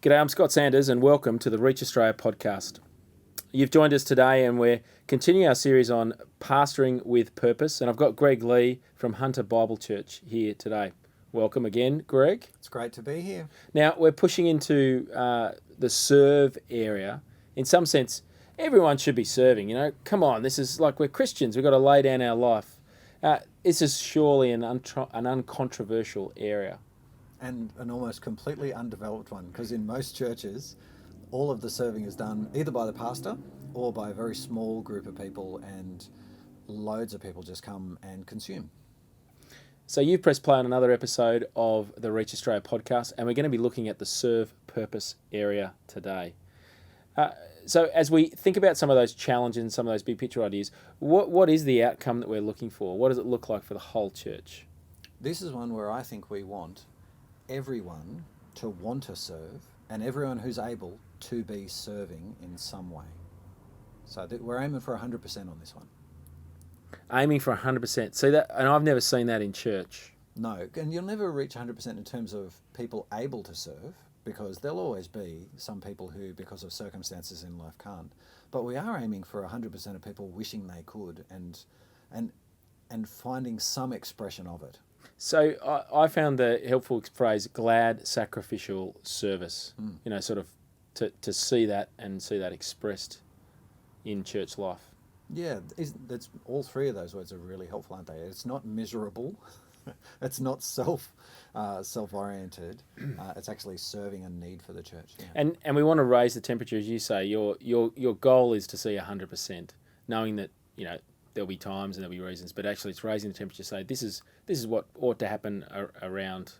G'day, I'm Scott Sanders and welcome to the Reach Australia podcast. You've joined us today and we're continuing our series on pastoring with purpose, and I've got Greg Lee from Hunter Bible Church here today. Welcome again, Greg. It's great to be here. Now, we're pushing into the serve area. In some sense, everyone should be serving, Come on, this is like we're Christians, we've got to lay down our life. This is surely an uncontroversial area. And an almost completely undeveloped one, because in most churches, all of the serving is done either by the pastor or by a very small group of people, and loads of people just come and consume. So you've pressed play on another episode of the Reach Australia podcast, and we're going to be looking at the serve purpose area today. So as we think about some of those challenges and some of those big picture ideas, what is the outcome that we're looking for? What does it look like for the whole church? This is one where I think we want everyone to want to serve, and everyone who's able to be serving in some way. So we're aiming for 100% on this one. Aiming for 100%. See that, and I've never seen that in church. No, and you'll never reach 100% in terms of people able to serve, because there'll always be some people who, because of circumstances in life, can't. But we are aiming for 100% of people wishing they could, and finding some expression of it. So I found the helpful phrase "glad sacrificial service." Sort of to see that and see that expressed in church life. Yeah, that's all three of those words are really helpful, aren't they? It's not miserable, it's not self-oriented. It's actually serving a need for the church. Yeah. And we want to raise the temperature, as you say. Your goal is to see 100%, knowing that there'll be times and there'll be reasons, but actually it's raising the temperature to say this is what ought to happen around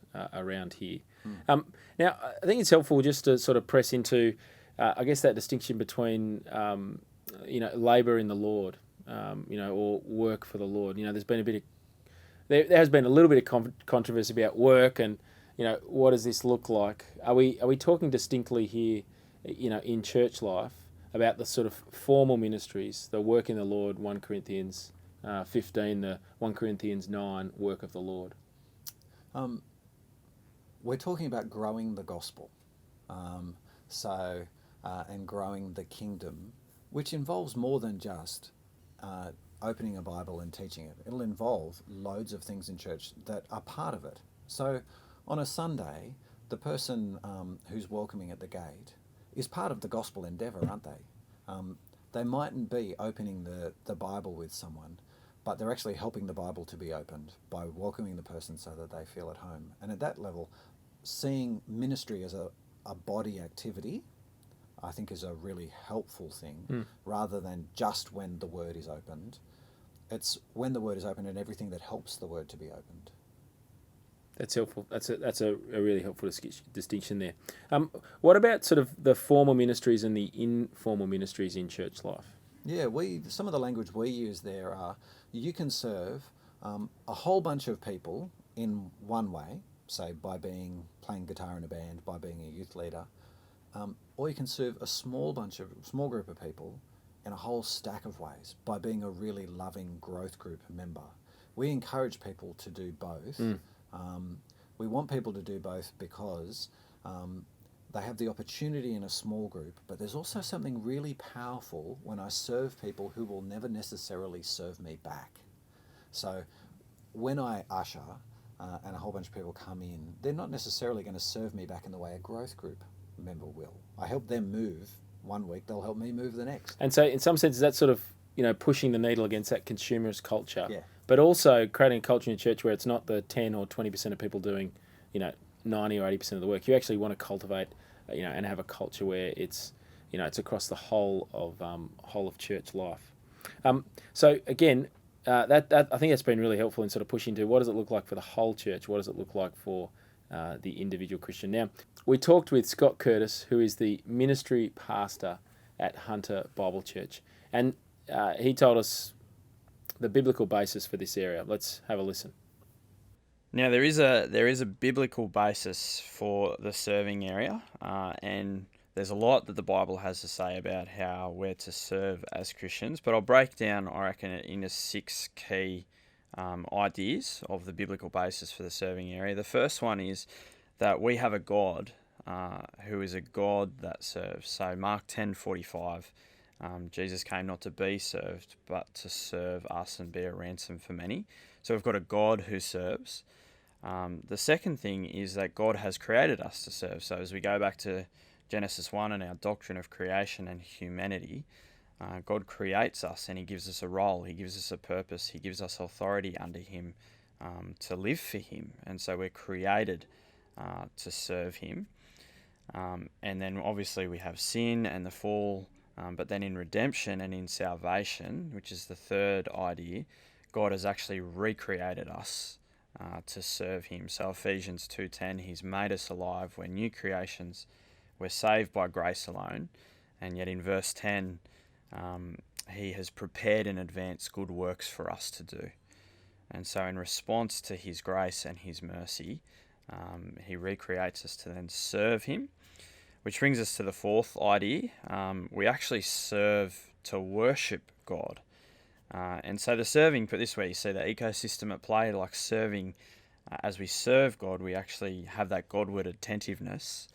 here. Now, I think it's helpful just to sort of press into, I guess, that distinction between, labour in the Lord, or work for the Lord. There's been there has been a little bit of controversy about work and, what does this look like? Are we talking distinctly here, in church life, about the sort of formal ministries, the work in the Lord, 1 Corinthians 15, the 1 Corinthians 9, work of the Lord? We're talking about growing the gospel, and growing the kingdom, which involves more than just opening a Bible and teaching it. It'll involve loads of things in church that are part of it. So on a Sunday, the person who's welcoming at the gate is part of the gospel endeavour, aren't they? They mightn't be opening the Bible with someone, but they're actually helping the Bible to be opened by welcoming the person so that they feel at home. And at that level, seeing ministry as a body activity, I think, is a really helpful thing, rather than just when the word is opened. It's when the word is opened and everything that helps the word to be opened. That's helpful. That's a really helpful distinction there. What about sort of the formal ministries and the informal ministries in church life? Yeah, some of the language we use there are, you can serve a whole bunch of people in one way, say by playing guitar in a band, by being a youth leader, or you can serve a small group of people in a whole stack of ways, by being a really loving growth group member. We encourage people to do both. We want people to do both because they have the opportunity in a small group, but there's also something really powerful when I serve people who will never necessarily serve me back. So when I usher and a whole bunch of people come in, they're not necessarily going to serve me back in the way a growth group member will. I help them move one week, they'll help me move the next. And so in some senses that's sort of, pushing the needle against that consumerist culture. Yeah. But also creating a culture in church where it's not the 10 or 20% of people doing, 90 or 80% of the work. You actually want to cultivate, and have a culture where it's, it's across the whole of church life. So again, that I think that's been really helpful in sort of pushing to what does it look like for the whole church? What does it look like for the individual Christian? Now, we talked with Scott Curtis, who is the ministry pastor at Hunter Bible Church, and he told us the biblical basis for this area. Let's have a listen. Now, there is a biblical basis for the serving area, and there's a lot that the Bible has to say about how we're to serve as Christians. But I'll break down, I reckon, it into 6 key ideas of the biblical basis for the serving area. The first one is that we have a God who is a God that serves. So Mark 10:45, Jesus came not to be served, but to serve us and be a ransom for many. So we've got a God who serves. The second thing is that God has created us to serve. So as we go back to Genesis 1 and our doctrine of creation and humanity, God creates us and he gives us a role, he gives us a purpose, he gives us authority under him to live for him. And so we're created to serve him. And then obviously we have sin and the fall, but then in redemption and in salvation, which is the third idea, God has actually recreated us to serve him. So Ephesians 2:10, he's made us alive, we're new creations, we're saved by grace alone. And yet in verse 10, he has prepared in advance good works for us to do. And so in response to his grace and his mercy, he recreates us to then serve him, which brings us to the fourth idea. We actually serve to worship God. And so the serving, put this way, you see the ecosystem at play, like serving. As we serve God, we actually have that Godward attentiveness.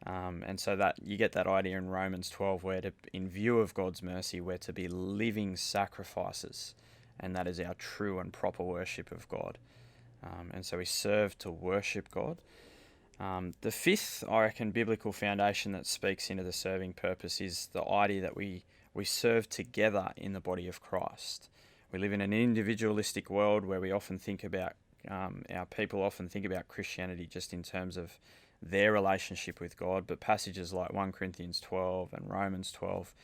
And so that you get that idea in Romans 12, where in view of God's mercy, we're to be living sacrifices, and that is our true and proper worship of God. And so we serve to worship God. The fifth, I reckon, biblical foundation that speaks into the serving purpose is the idea that we serve together in the body of Christ. We live in an individualistic world where we often think about, our people often think about Christianity just in terms of their relationship with God, but passages like 1 Corinthians 12 and Romans 12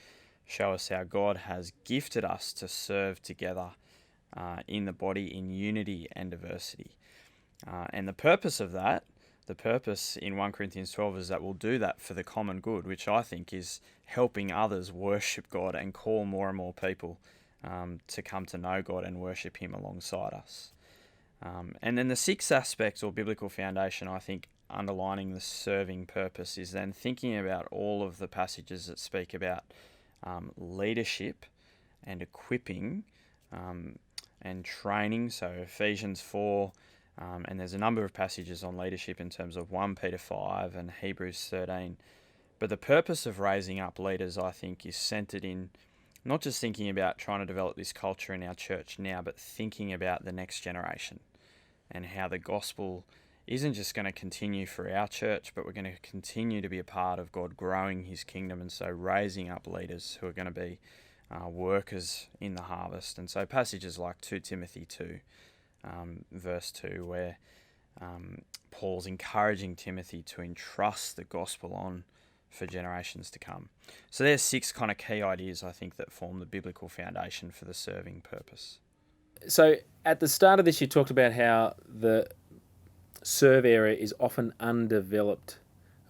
show us how God has gifted us to serve together in the body in unity and diversity. And the purpose of that, the purpose in 1 Corinthians 12 is that we'll do that for the common good, which I think is helping others worship God and call more and more people to come to know God and worship him alongside us. And then the sixth aspect or biblical foundation, I think, underlining the serving purpose is then thinking about all of the passages that speak about leadership and equipping and training. So Ephesians 4, and there's a number of passages on leadership in terms of 1 Peter 5 and Hebrews 13. But the purpose of raising up leaders, I think, is centered in not just thinking about trying to develop this culture in our church now, but thinking about the next generation and how the gospel isn't just going to continue for our church, but we're going to continue to be a part of God growing his kingdom, and so raising up leaders who are going to be workers in the harvest. And so passages like 2 Timothy 2, verse 2, where Paul's encouraging Timothy to entrust the gospel on for generations to come. So there's six kind of key ideas, I think, that form the biblical foundation for the serving purpose. So at the start of this, you talked about how the serve area is often undeveloped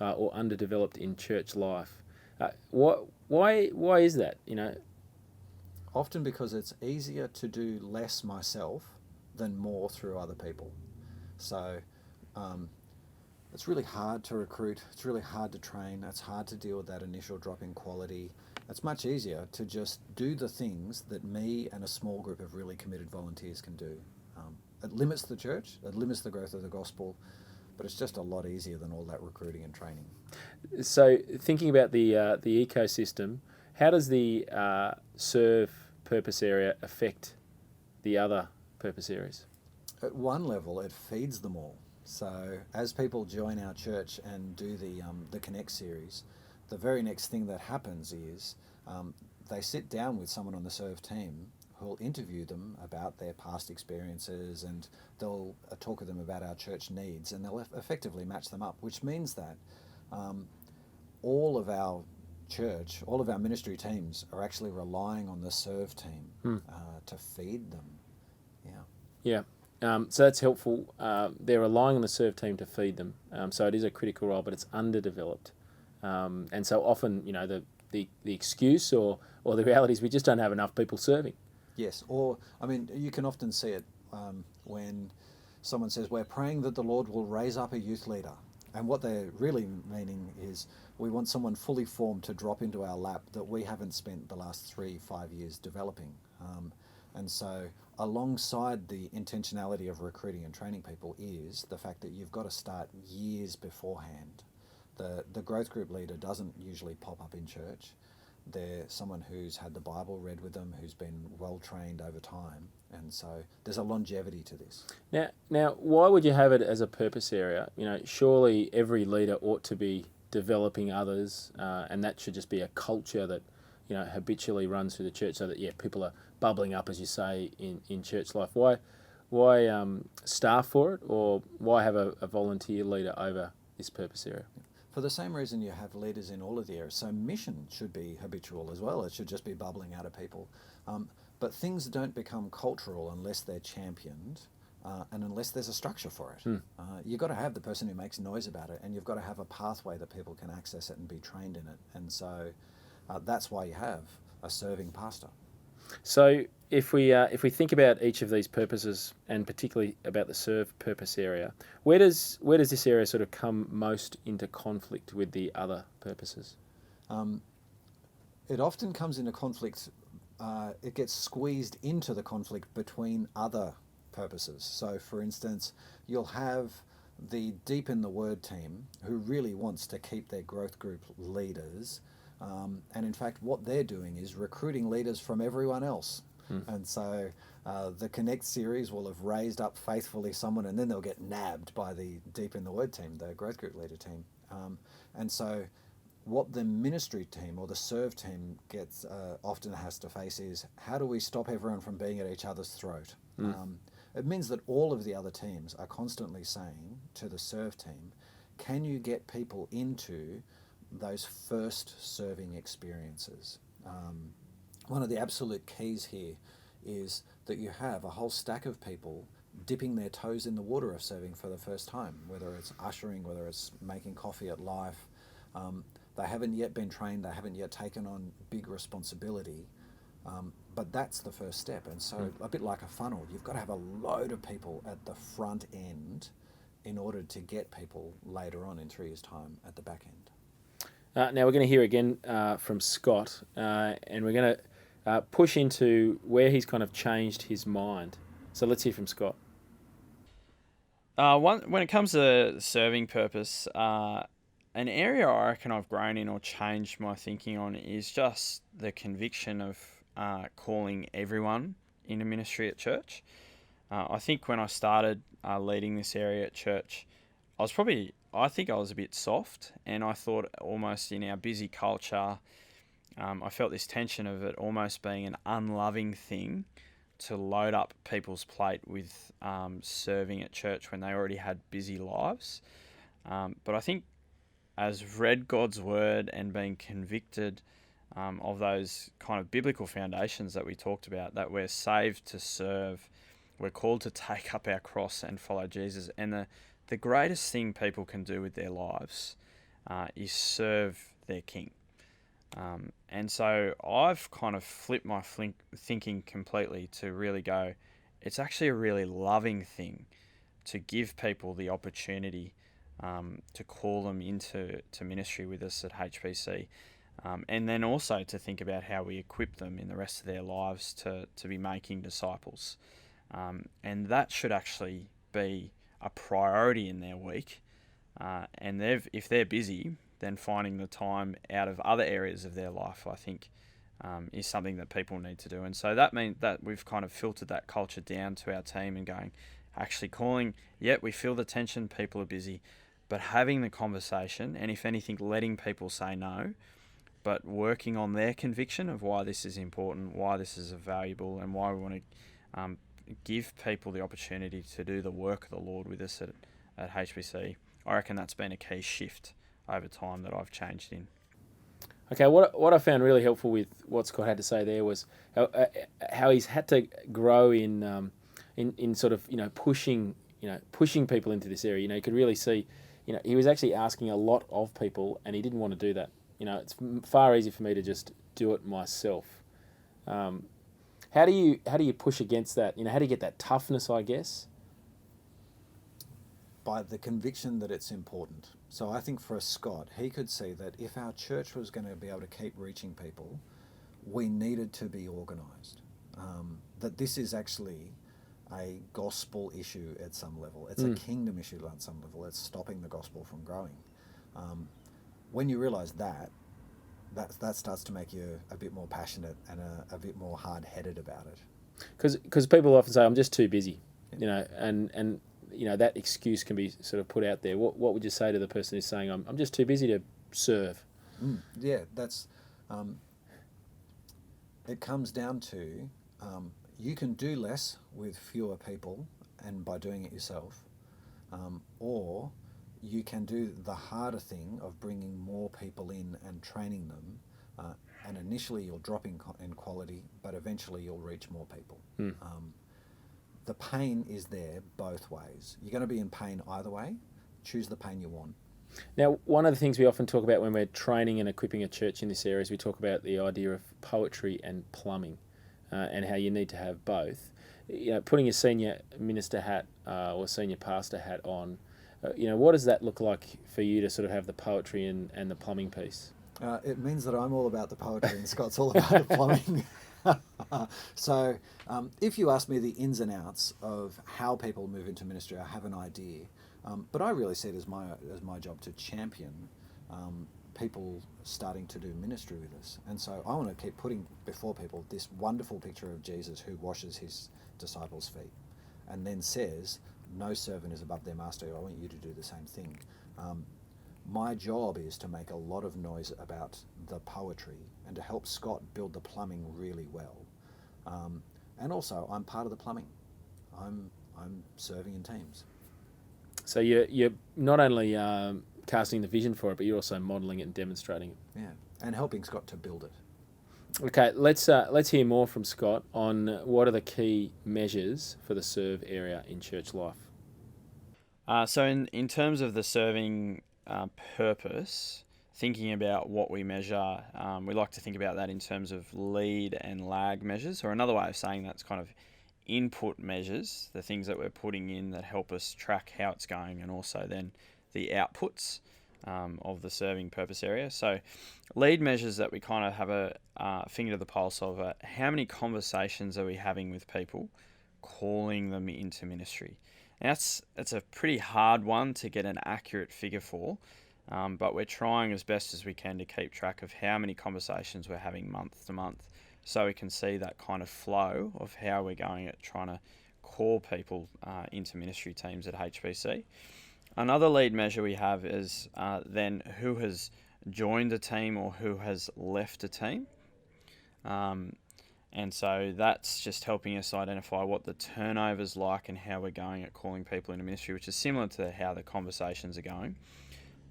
or underdeveloped in church life. Why is that? Often because it's easier to do less myself than more through other people. So it's really hard to recruit, it's really hard to train, it's hard to deal with that initial drop in quality. It's much easier to just do the things that me and a small group of really committed volunteers can do. It limits the church, it limits the growth of the gospel, but it's just a lot easier than all that recruiting and training. So thinking about the ecosystem, how does the serve purpose area affect the other purpose areas? At one level, it feeds them all. So as people join our church and do the Connect series, the very next thing that happens is they sit down with someone on the serve team who'll interview them about their past experiences, and they'll talk to them about our church needs, and they'll effectively match them up, which means that all of our church, all of our ministry teams are actually relying on the serve team to feed them. Yeah. So that's helpful. They're relying on the serve team to feed them. So it is a critical role, but it's underdeveloped. And so often, the excuse or the reality is we just don't have enough people serving. Yes, or, you can often see it when someone says, we're praying that the Lord will raise up a youth leader. And what they're really meaning is we want someone fully formed to drop into our lap that we haven't spent the last 3-5 years developing. And so alongside the intentionality of recruiting and training people is the fact that you've got to start years beforehand The growth group leader doesn't usually pop up in church. They're someone who's had the Bible read with them, who's been well trained over time, and so there's a longevity to this. Now, why would you have it as a purpose area? Surely every leader ought to be developing others, and that should just be a culture that habitually runs through the church, so that people are bubbling up, as you say, in church life. Why staff for it, or why have a volunteer leader over this purpose area? For the same reason you have leaders in all of the areas. So mission should be habitual as well. It should just be bubbling out of people. But things don't become cultural unless they're championed and unless there's a structure for it. You've got to have the person who makes noise about it, and you've got to have a pathway that people can access it and be trained in it. And so that's why you have a serving pastor. So if we think about each of these purposes, and particularly about the serve purpose area, where does this area sort of come most into conflict with the other purposes? It often comes into conflict. It gets squeezed into the conflict between other purposes. So, for instance, you'll have the Deep in the Word team who really wants to keep their growth group leaders. And in fact, what they're doing is recruiting leaders from everyone else. And so the Connect series will have raised up faithfully someone, and then they'll get nabbed by the Deep in the Word team, the growth group leader team. And so what the ministry team or the serve team gets often has to face is, how do we stop everyone from being at each other's throat? It means that all of the other teams are constantly saying to the serve team, can you get people into those first serving experiences? One of the absolute keys here is that you have a whole stack of people dipping their toes in the water of serving for the first time, whether it's ushering, whether it's making coffee at Life. They haven't yet been trained, they haven't yet taken on big responsibility, but that's the first step. And so a bit like a funnel, you've got to have a load of people at the front end in order to get people later on in 3 years' time at the back end. Now we're going to hear again from Scott, and we're going to push into where he's kind of changed his mind. So let's hear from Scott. When it comes to serving purpose, an area I reckon I've grown in or changed my thinking on is just the conviction of calling everyone into ministry at church. I think when I started leading this area at church, I think I was a bit soft, and I thought almost in our busy culture, I felt this tension of it almost being an unloving thing to load up people's plate with serving at church when they already had busy lives. But I think as read God's word and being convicted of those kind of biblical foundations that we talked about, that we're saved to serve, we're called to take up our cross and follow Jesus, and the greatest thing people can do with their lives is serve their King. And so I've kind of flipped my thinking completely to really go, it's actually a really loving thing to give people the opportunity to call them into ministry with us at HBC. And then also to think about how we equip them in the rest of their lives to be making disciples. And that should actually be a priority in their week. And if they're busy, then finding the time out of other areas of their life, I think, is something that people need to do. And so that means that we've kind of filtered that culture down to our team and going, actually calling, we feel the tension, people are busy, but having the conversation, and if anything, letting people say no, but working on their conviction of why this is important, why this is valuable, and why we want to give people the opportunity to do the work of the Lord with us at HBC. I reckon that's been a key shift over time that I've changed in. Okay, what I found really helpful with what Scott had to say there was how he's had to grow in sort of pushing people into this area. You could really see, he was actually asking a lot of people, and he didn't want to do that. It's far easier for me to just do it myself. How do you push against that? How do you get that toughness, I guess? By the conviction that it's important. So I think for Scott, he could see that if our church was going to be able to keep reaching people, we needed to be organised. That this is actually a gospel issue at some level. It's a kingdom issue at some level. It's stopping the gospel from growing. when you realise that, that starts to make you a bit more passionate and a bit more hard-headed about it. Because people often say, I'm just too busy, and that excuse can be sort of put out there. What would you say to the person who's saying, I'm just too busy to serve? Yeah, that's it comes down to you can do less with fewer people and by doing it yourself, or you can do the harder thing of bringing more people in and training them, and initially you'll drop in quality, but eventually you'll reach more people. The pain is there both ways. You're going to be in pain either way. Choose the pain you want. Now, one of the things we often talk about when we're training and equipping a church in this area is we talk about the idea of poetry and plumbing, and how you need to have both. Putting a senior minister hat or senior pastor hat on, what does that look like for you to sort of have the poetry and the plumbing piece? It means that I'm all about the poetry and Scott's all about the plumbing. So if you ask me the ins and outs of how people move into ministry, I have an idea. But I really see it as my job to champion people starting to do ministry with us. And so I want to keep putting before people this wonderful picture of Jesus who washes his disciples' feet and then says, no servant is above their master. I want you to do the same thing. My job is to make a lot of noise about the poetry and to help Scott build the plumbing really well. And also, I'm part of the plumbing. I'm serving in teams. So you're not only casting the vision for it, but you're also modelling it and demonstrating it. Yeah, and helping Scott to build it. Okay, let's hear more from Scott on what are the key measures for the serve area in church life. So in terms of the serving purpose, thinking about what we measure, we like to think about that in terms of lead and lag measures, or another way of saying that's kind of input measures, the things that we're putting in that help us track how it's going, and also then the outputs of the serving purpose area. So lead measures that we kind of have a finger to the pulse of are how many conversations are we having with people, calling them into ministry. Now that's a pretty hard one to get an accurate figure for, but we're trying as best as we can to keep track of how many conversations we're having month to month, so we can see that kind of flow of how we're going at trying to call people into ministry teams at HBC. Another lead measure we have is then who has joined a team or who has left a team. And so that's just helping us identify what the turnover's like and how we're going at calling people into ministry, which is similar to how the conversations are going.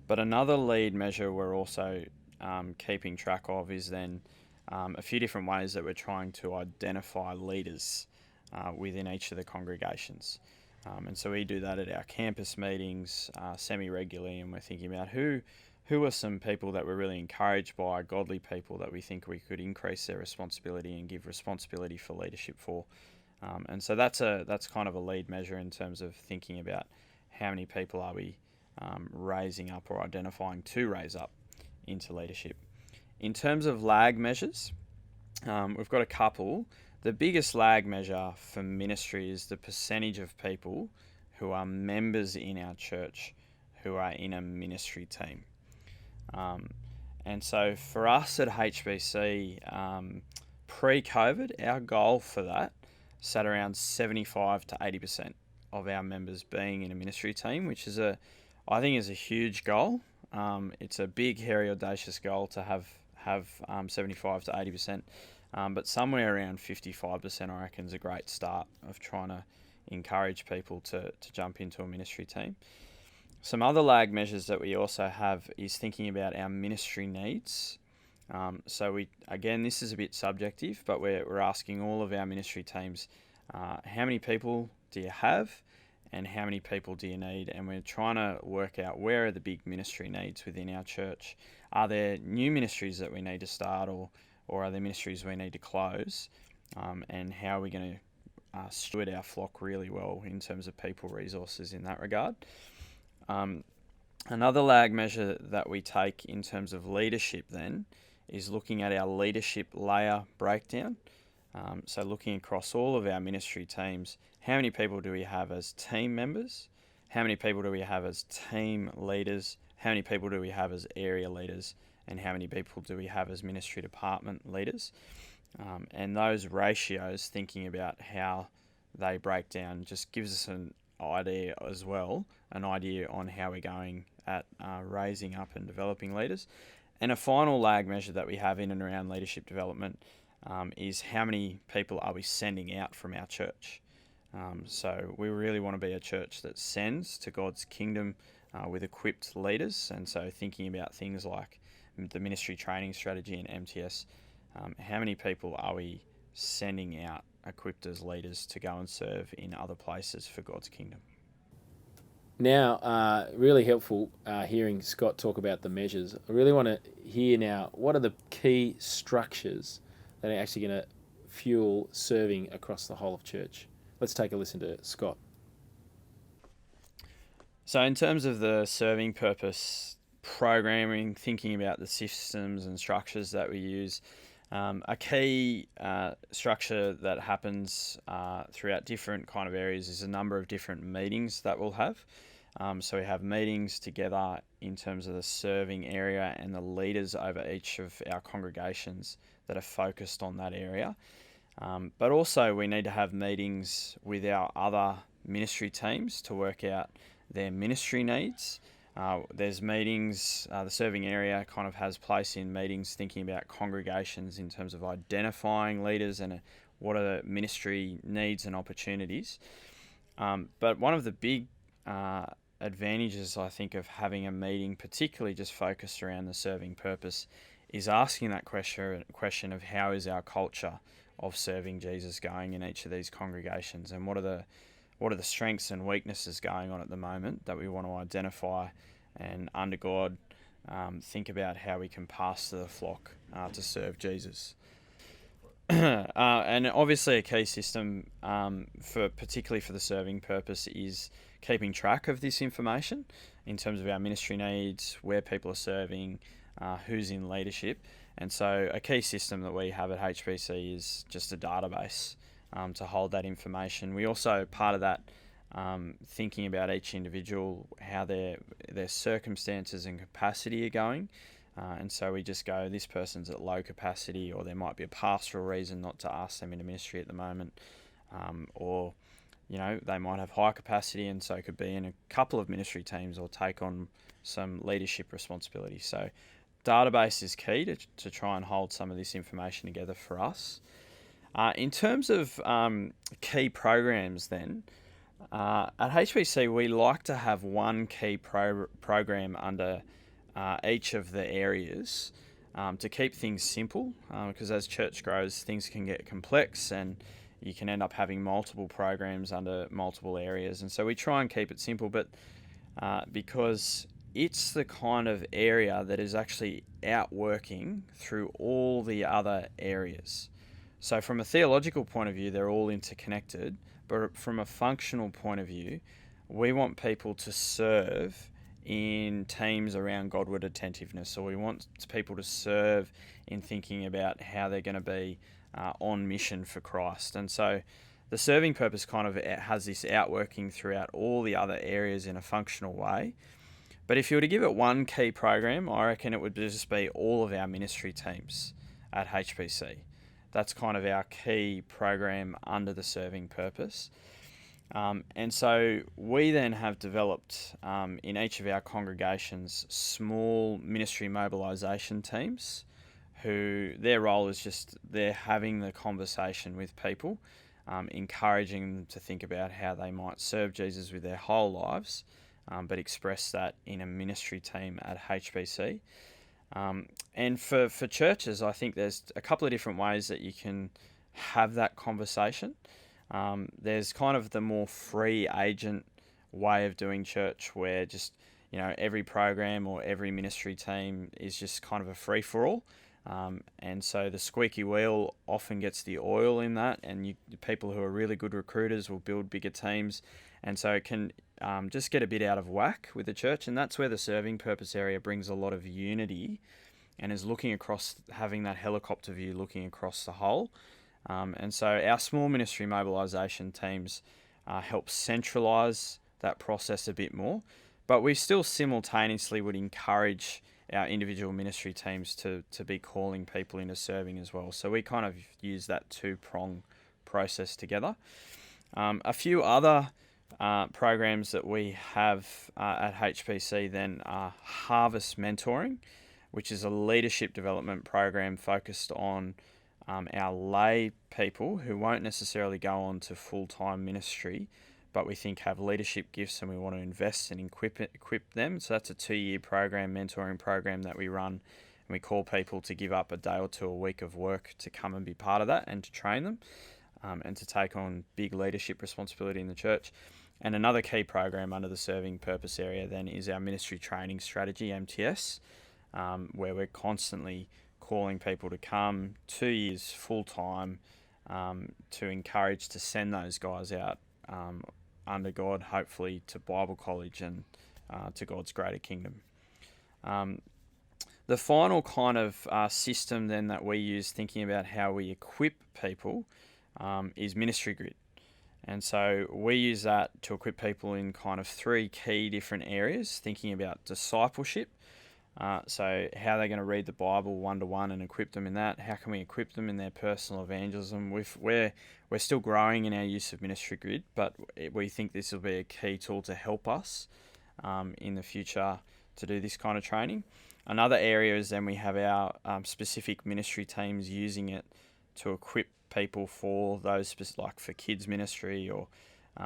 But another lead measure we're also keeping track of is then a few different ways that we're trying to identify leaders within each of the congregations. And so we do that at our campus meetings semi-regularly, and we're thinking about who are some people that we're really encouraged by, godly people that we think we could increase their responsibility and give responsibility for leadership for. And so that's kind of a lead measure in terms of thinking about how many people are we raising up or identifying to raise up into leadership. In terms of lag measures, we've got a couple. The biggest lag measure for ministry is the percentage of people who are members in our church who are in a ministry team. And so for us at HBC, pre-COVID, our goal for that sat around 75 to 80% of our members being in a ministry team, which is I think is a huge goal. It's a big, hairy, audacious goal to have 75 to 80%. But somewhere around 55%, I reckon, is a great start of trying to encourage people to jump into a ministry team. Some other lag measures that we also have is thinking about our ministry needs. So this is a bit subjective, but we're asking all of our ministry teams, how many people do you have and how many people do you need? And we're trying to work out where are the big ministry needs within our church. Are there new ministries that we need to start, or are there ministries we need to close? And how are we going to steward our flock really well in terms of people resources in that regard? Another lag measure that we take in terms of leadership then is looking at our leadership layer breakdown. So looking across all of our ministry teams, how many people do we have as team members? How many people do we have as team leaders? how many people do we have as area leaders, and how many people do we have as ministry department leaders. And those ratios, thinking about how they break down, just gives us an idea as well, an idea on how we're going at raising up and developing leaders. And a final lag measure that we have in and around leadership development is how many people are we sending out from our church. So we really want to be a church that sends to God's kingdom with equipped leaders. And so thinking about things like the ministry training strategy and MTS, how many people are we sending out equipped as leaders to go and serve in other places for God's kingdom? Now, really helpful hearing Scott talk about the measures. I really want to hear now, what are the key structures that are actually going to fuel serving across the whole of church? Let's take a listen to Scott. So in terms of the serving purpose programming, thinking about the systems and structures that we use, a key structure that happens throughout different kind of areas is a number of different meetings that we'll have. So we have meetings together in terms of the serving area and the leaders over each of our congregations that are focused on that area. But also we need to have meetings with our other ministry teams to work out their ministry needs. There's meetings, the serving area kind of has place in meetings thinking about congregations in terms of identifying leaders and what are the ministry needs and opportunities. But one of the big advantages, I think, of having a meeting, particularly just focused around the serving purpose, is asking that question of how is our culture of serving Jesus going in each of these congregations, and what are the strengths and weaknesses going on at the moment that we want to identify, and under God think about how we can pastor the flock to serve Jesus. And obviously a key system particularly for the serving purpose is keeping track of this information in terms of our ministry needs, where people are serving, who's in leadership. And so a key system that we have at HBC is just a database to hold that information. We also, part of that, thinking about each individual, how their circumstances and capacity are going. And so we just go, this person's at low capacity, or there might be a pastoral reason not to ask them into ministry at the moment. Or, they might have high capacity and so could be in a couple of ministry teams or take on some leadership responsibility. So database is key to try and hold some of this information together for us. In terms of key programs then, at HBC we like to have one key program under each of the areas to keep things simple, because as church grows things can get complex and you can end up having multiple programs under multiple areas. And so we try and keep it simple, but because it's the kind of area that is actually outworking through all the other areas. So from a theological point of view, they're all interconnected, but from a functional point of view, we want people to serve in teams around Godward attentiveness. So we want people to serve in thinking about how they're going to be on mission for Christ. And so the serving purpose kind of has this outworking throughout all the other areas in a functional way. But if you were to give it one key program, I reckon it would just be all of our ministry teams at HBC. That's kind of our key program under the serving purpose. And so we then have developed in each of our congregations small ministry mobilisation teams who their role is just they're having the conversation with people, encouraging them to think about how they might serve Jesus with their whole lives, but express that in a ministry team at HBC. And for churches, I think there's a couple of different ways that you can have that conversation. There's kind of the more free agent way of doing church where just, every program or every ministry team is just kind of a free-for-all. And so the squeaky wheel often gets the oil in that, and the people who are really good recruiters will build bigger teams. And so it can just get a bit out of whack with the church. And that's where the serving purpose area brings a lot of unity and is looking across, having that helicopter view, looking across the whole. And so our small ministry mobilisation teams help centralise that process a bit more. but we still simultaneously would encourage our individual ministry teams to be calling people into serving as well. So we kind of use that two-prong process together. A few other programs that we have at HPC then are Harvest Mentoring, which is a leadership development program focused on our lay people who won't necessarily go on to full-time ministry, but we think have leadership gifts and we want to invest and equip them. So that's a 2-year program, mentoring program that we run, and we call people to give up a day or two a week of work to come and be part of that and to train them and to take on big leadership responsibility in the church. And another key program under the serving purpose area then is our ministry training strategy, MTS, where we're constantly calling people to come 2 years full-time to encourage to send those guys out under God, hopefully to Bible college and to God's greater kingdom. The final kind of system then that we use thinking about how we equip people is Ministry Grid. And so we use that to equip people in kind of 3 key different areas, thinking about discipleship. So how they're going to read the Bible one-to-one and equip them in that. How can we equip them in their personal evangelism? We're still growing in our use of Ministry Grid, but we think this will be a key tool to help us in the future to do this kind of training. Another area is then we have our specific ministry teams using it to equip people for those, like for kids ministry or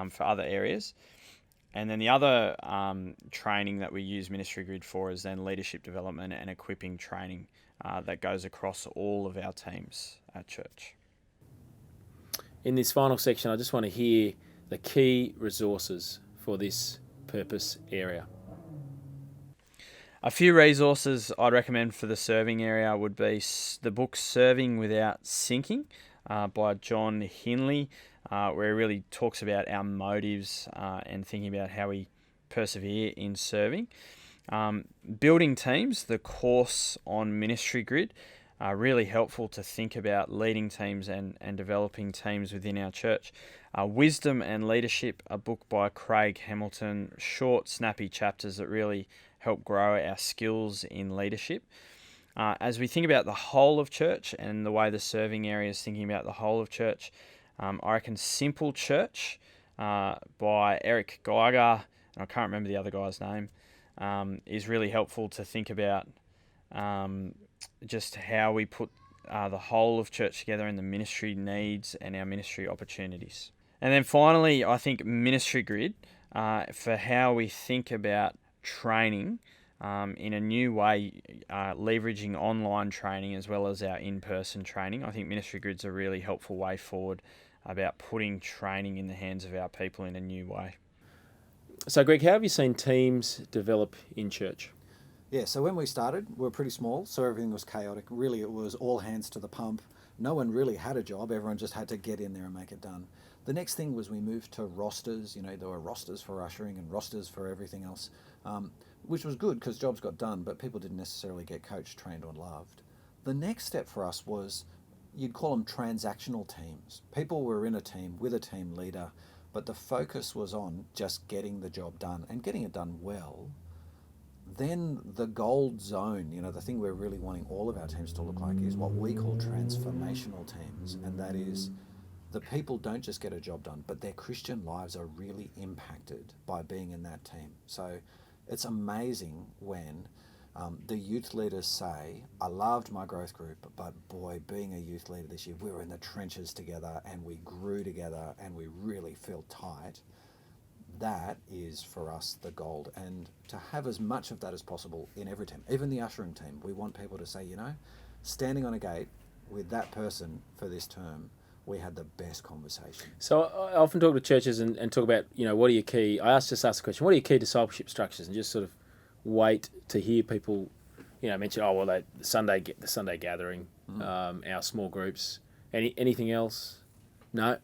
for other areas. And then the other training that we use Ministry Grid for is then leadership development and equipping training that goes across all of our teams at church. In this final section, I just want to hear the key resources for this purpose area. A few resources I'd recommend for the serving area would be the book Serving Without Sinking by John Hinley, where he really talks about our motives and thinking about how we persevere in serving. Building Teams, the course on Ministry Grid, are really helpful to think about leading teams and developing teams within our church. Wisdom and Leadership, a book by Craig Hamilton, short, snappy chapters that really help grow our skills in leadership. As we think about the whole of church and the way the serving area is thinking about the whole of church, I reckon Simple Church by Eric Geiger, and I can't remember the other guy's name, is really helpful to think about just how we put the whole of church together and the ministry needs and our ministry opportunities. And then finally, I think Ministry Grid for how we think about training in a new way, leveraging online training as well as our in-person training. I think Ministry Grid's a really helpful way forward about putting training in the hands of our people in a new way. So, Greg, how have you seen teams develop in church? Yeah, so when we started, we were pretty small, so everything was chaotic. Really, it was all hands to the pump. No one really had a job. Everyone just had to get in there and make it done. The next thing was we moved to rosters. You know, there were rosters for ushering and rosters for everything else, which was good because jobs got done, but people didn't necessarily get coached, trained, or loved. The next step for us was, you'd call them transactional teams. People were in a team with a team leader, but the focus was on just getting the job done and getting it done well. Then the gold zone, you know, the thing we're really wanting all of our teams to look like is what we call transformational teams. And that is, the people don't just get a job done, but their Christian lives are really impacted by being in that team. So it's amazing when the youth leaders say, I loved my growth group, but boy, being a youth leader this year, we were in the trenches together and we grew together and we really felt tight. That is for us the gold, and to have as much of that as possible in every team, even the ushering team. We want people to say, you know, standing on a gate with that person for this term, we had the best conversation. So I often talk to churches and talk about, you know, what are your key, I ask the question, what are your key discipleship structures, and just sort of wait to hear people, you know, mention, the Sunday gathering, our small groups, anything else? No,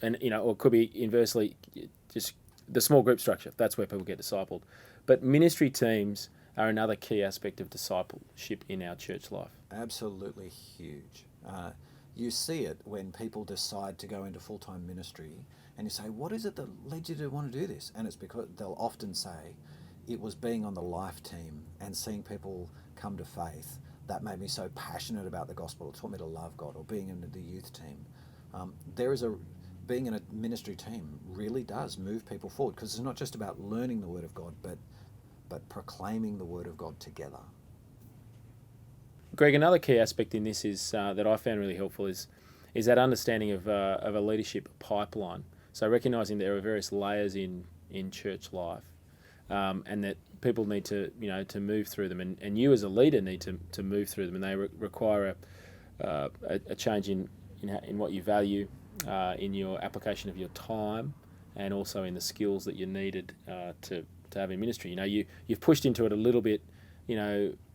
and, you know, or it could be inversely, just the small group structure. That's where people get discipled. But ministry teams are another key aspect of discipleship in our church life. Absolutely huge. You see it when people decide to go into full-time ministry and you say, what is it that led you to want to do this? And it's because they'll often say, it was being on the life team and seeing people come to faith that made me so passionate about the gospel. It taught me to love God. Or being in the youth team. Being in a ministry team really does move people forward, because it's not just about learning the Word of God, but proclaiming the Word of God together. Greg, another key aspect in this is that I found really helpful is that understanding of a leadership pipeline. So recognising there are various layers in church life, and that people need to move through them, and you as a leader need to move through them, and they require a change in what you value, in your application of your time, and also in the skills that you needed to have in ministry. You've pushed into it a little bit,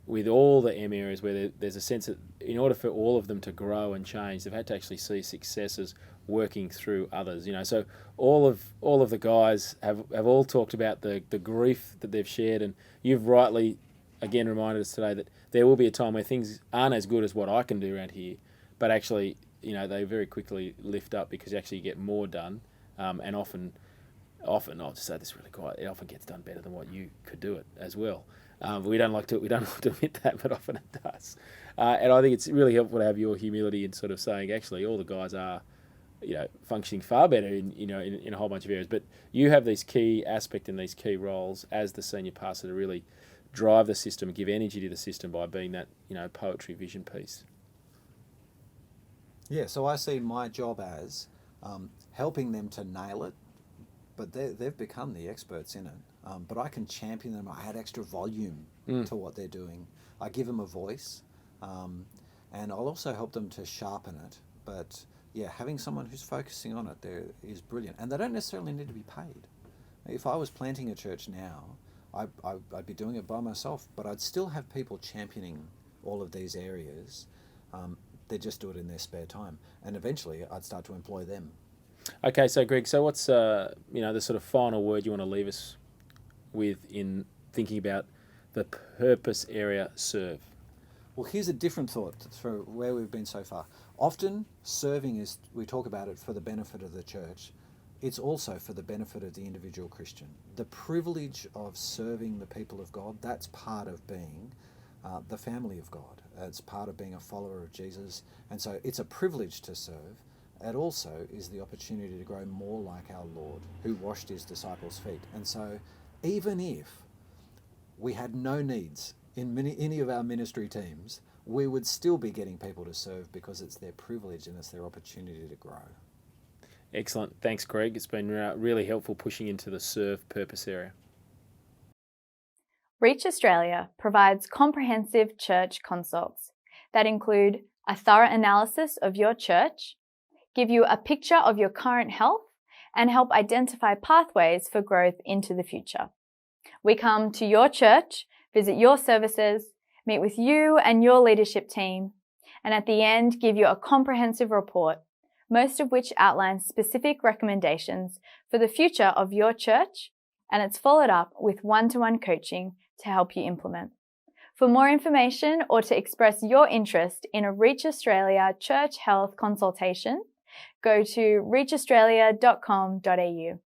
with all the M areas where there's a sense that in order for all of them to grow and change, they've had to actually see successes working through others. So all of the guys have all talked about the grief that they've shared, and you've rightly again reminded us today that there will be a time where things aren't as good as what I can do around here, but actually they very quickly lift up because you actually get more done, and often I'll just say this really quiet, it often gets done better than what you could do it as well. We don't like to admit that, but often it does. And I think it's really helpful to have your humility in sort of saying, actually, all the guys are, functioning far better in a whole bunch of areas. But you have these key aspects and these key roles as the senior pastor to really drive the system, give energy to the system by being that, poetry vision piece. Yeah, so I see my job as helping them to nail it, but they've become the experts in it. But I can champion them. I add extra volume to what they're doing. I give them a voice, and I'll also help them to sharpen it. But yeah, having someone who's focusing on it there is brilliant. And they don't necessarily need to be paid. If I was planting a church now, I'd be doing it by myself, but I'd still have people championing all of these areas. They just do it in their spare time. And eventually I'd start to employ them. Okay, so Greg, what's the sort of final word you want to leave us with in thinking about the purpose area serve? Well, here's a different thought for where we've been so far. Often serving we talk about it for the benefit of the church. It's also for the benefit of the individual Christian. The privilege of serving the people of God, that's part of being the family of God. It's part of being a follower of Jesus. And so it's a privilege to serve. It also is the opportunity to grow more like our Lord, who washed his disciples' feet. And so even if we had no needs in any of our ministry teams, we would still be getting people to serve because it's their privilege and it's their opportunity to grow. Excellent. Thanks, Greg. It's been really helpful pushing into the serve purpose area. Reach Australia provides comprehensive church consults that include a thorough analysis of your church, give you a picture of your current health, and help identify pathways for growth into the future. We come to your church, visit your services, meet with you and your leadership team, and at the end give you a comprehensive report, most of which outlines specific recommendations for the future of your church, and it's followed up with one-to-one coaching to help you implement. For more information or to express your interest in a Reach Australia Church Health consultation, go to reachaustralia.com.au.